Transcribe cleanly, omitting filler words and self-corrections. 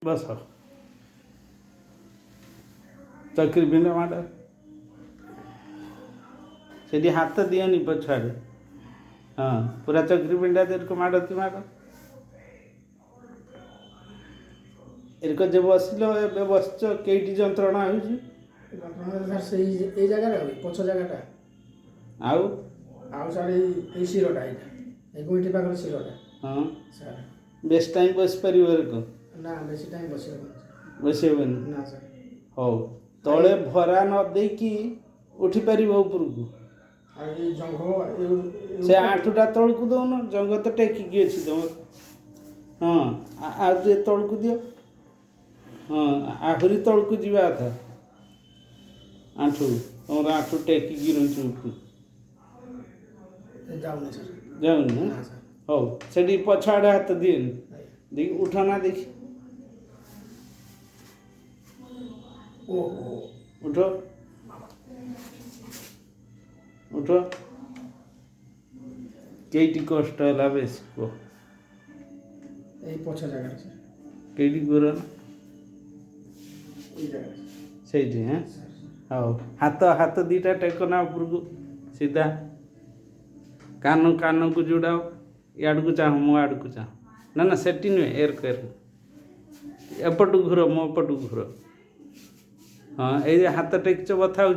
बस चक्री पिंड माड़ से हाथ दियनि पछाड़े। हाँ पूरा चक्री पिंडा को माड़ती माड़ एरक जो बसिल ए बस कईटी जंत्रणा हो पछ जगह आउ शिरटा ये गोईठी पाखर शिरटा। हाँ बेस टाइम बस पार को ना बेसी टाइम बसबन ना सर। हो तले भरा न देकी उठी पार ऊपर को से आठटा तल को दौन जंग तो टेकिकी अच्छी तुम। हाँ आ तल को दियो। हाँ आहरी तल को जीवा था आठू तुम आठू टेकिकी रही ऊपर जाऊनी हो से पछाड़े हाथ दिए देखी उठना देखी उठो उठो कईटी कष्ट है बेस कह कईटी गोर से हाँ हाँ हाथ हाथ दीटा टेकना ऊपर को सीधा कान कान को जोड़ाओ याड़ को चाह मो आड़ को चाह ना ना सेटी नुहे एरक एरक एपटू घूर मो पटू घूर। हाँ ये हाथ टेक्च बता हो